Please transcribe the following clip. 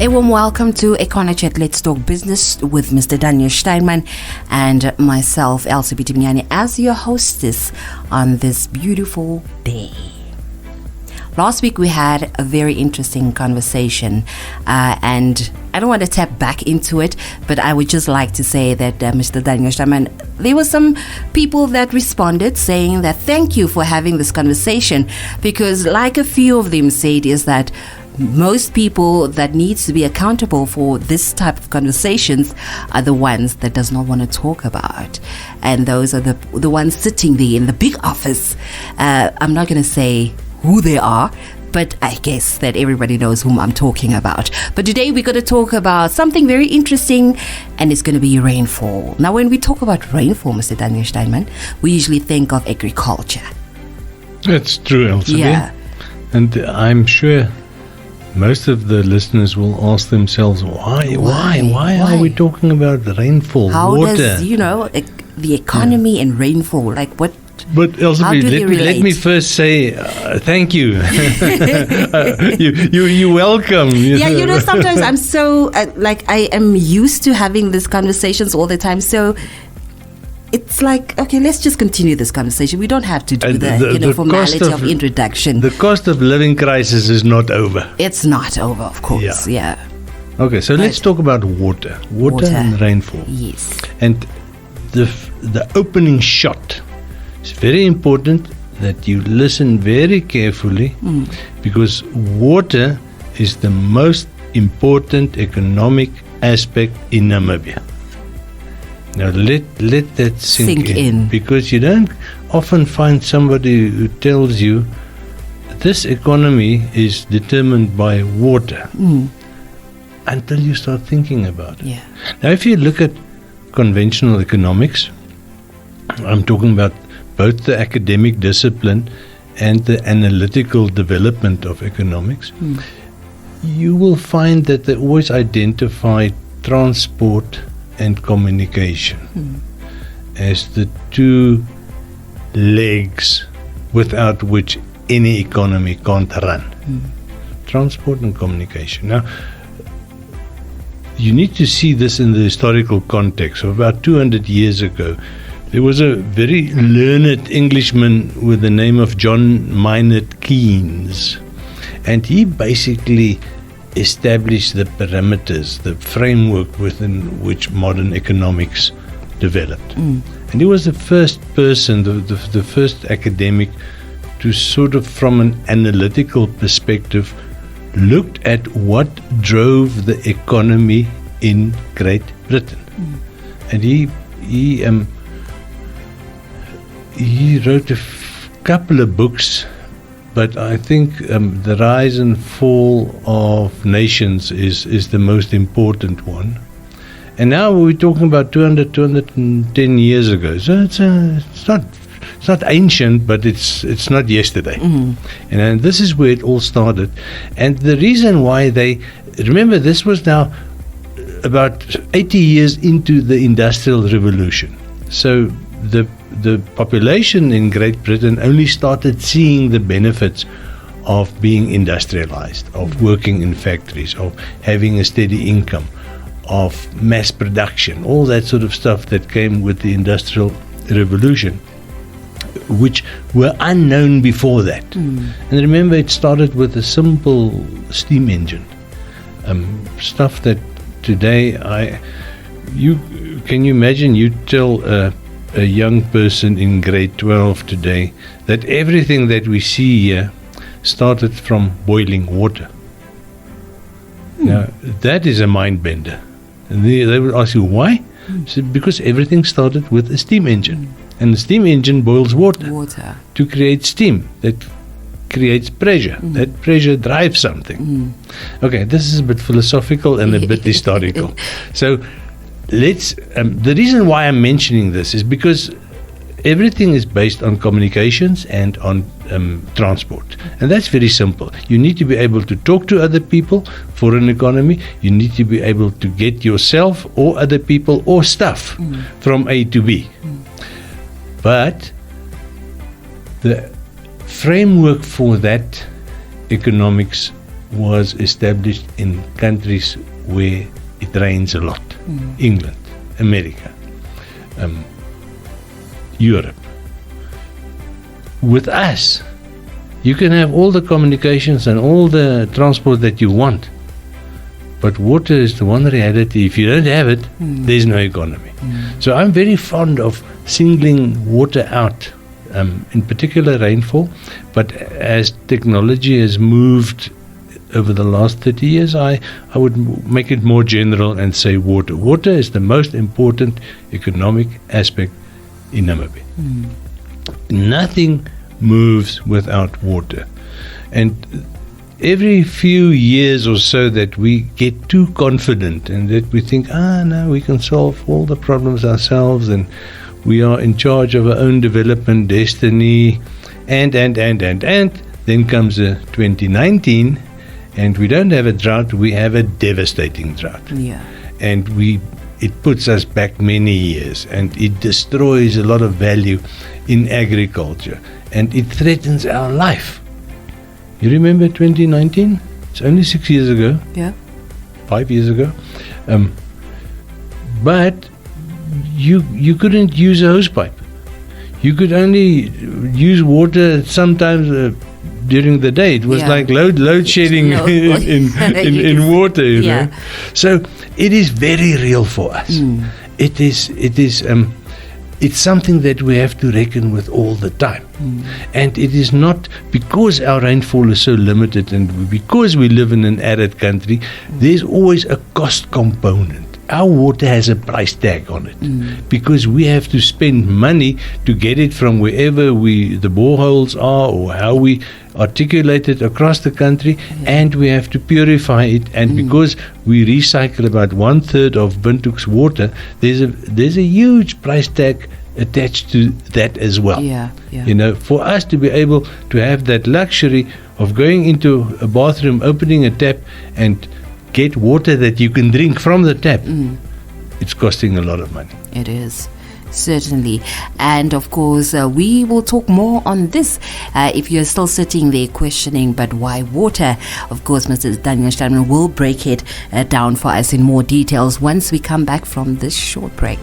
A warm welcome to Econo Chat Let's Talk Business with Mr. Daniel Steinman and myself, Elsie Bitimiani, as your hostess on this beautiful day. Last week we had a very interesting conversation and I don't want to tap back into it, but I would just like to say that Mr. Daniel Steinman, there were some people that responded saying that thank you for having this conversation, because like a few of them said is that most people that needs to be accountable for this type of conversations are the ones that does not want to talk about, and those are the ones sitting there in the big office. I'm not going to say who they are, but I guess that everybody knows whom I'm talking about. But today we're going to talk about something very interesting, and it's going to be rainfall. Now, when we talk about rainfall, Mr. Daniel Steinman, we usually think of agriculture. That's true, Elsa. Yeah. And I'm sure most of the listeners will ask themselves, why are we talking about rainfall, How water? does, the economy and rainfall, like what? But Elsa, How do they let me relate? first say thank you. You're welcome. Yeah, sometimes I'm so, I am used to having these conversations all the time, so it's like, okay, let's just continue this conversation. We don't have to do the formality of introduction. The cost of living crisis is not over. It's not over, of course, yeah. Okay, so let's talk about water. Water and rainfall. Yes. And the opening shot. It's very important that you listen very carefully, because water is the most important economic aspect in Namibia. Now let that sink in, because you don't often find somebody who tells you this economy is determined by water until you start thinking about it. Yeah. Now, if you look at conventional economics, I'm talking about both the academic discipline and the analytical development of economics, you will find that they always identify transport and communication as the two legs without which any economy can't run. Transport and communication. Now, you need to see this in the historical context. Of about 200 years ago, there was a very learned Englishman with the name of John Maynard Keynes, and he basically established the parameters, the framework within which modern economics developed. And he was the first person, the first academic to sort of, from an analytical perspective, looked at what drove the economy in Great Britain. And he wrote a couple of books, but I think The Rise and Fall of Nations is the most important one. And now we're talking about 210 years ago. So it's not ancient, but it's not yesterday. And this is where it all started. And the reason why remember, this was now about 80 years into the Industrial Revolution. So the population in Great Britain only started seeing the benefits of being industrialized, of working in factories, of having a steady income, of mass production, all that sort of stuff that came with the Industrial Revolution, which were unknown before that. And remember, it started with a simple steam engine, stuff that today can you imagine? You tell a young person in grade 12 today that everything that we see here started from boiling water. Now, that is a mind bender. And they would ask you, why? So because everything started with a steam engine. And the steam engine boils water to create steam that creates pressure. That pressure drives something. Okay, this is a bit philosophical and a bit historical. So the reason why I'm mentioning this is because everything is based on communications and on transport. And that's very simple. You need to be able to talk to other people for an economy. You need to be able to get yourself or other people or stuff from A to B. But the framework for that economics was established in countries where it rains a lot. England, America, Europe. With us, you can have all the communications and all the transport that you want, but water is the one reality. If you don't have it, there's no economy. So I'm very fond of singling water out, in particular rainfall, but as technology has moved over the last 30 years, I would make it more general and say water. Water is the most important economic aspect in Namibia. Nothing moves without water. And every few years or so that we get too confident and that we think, no, we can solve all the problems ourselves and we are in charge of our own development, destiny, and then comes 2019 and we don't have a drought, we have a devastating drought. Yeah. And it puts us back many years and it destroys a lot of value in agriculture and it threatens our life. You remember 2019? It's only 6 years ago. Yeah. 5 years ago. But you couldn't use a hose pipe. You could only use water sometimes during the day. It was like load shedding in water, you know. So it is very real for us. It is it's something that we have to reckon with all the time. And it is not because our rainfall is so limited and because we live in an arid country, there's always a cost component. Our water has a price tag on it because we have to spend money to get it from wherever the boreholes are or how we articulate it across the country, and we have to purify it. And because we recycle about 1/3 of Windhoek's water, there's a huge price tag attached to that as well. You know, for us to be able to have that luxury of going into a bathroom, opening a tap, and get water that you can drink from the tap, it's costing a lot of money. It is. Certainly. And of course, we will talk more on this if you're still sitting there questioning, but why water? Of course, Mr. Daniel Steinman will break it down for us in more details once we come back from this short break.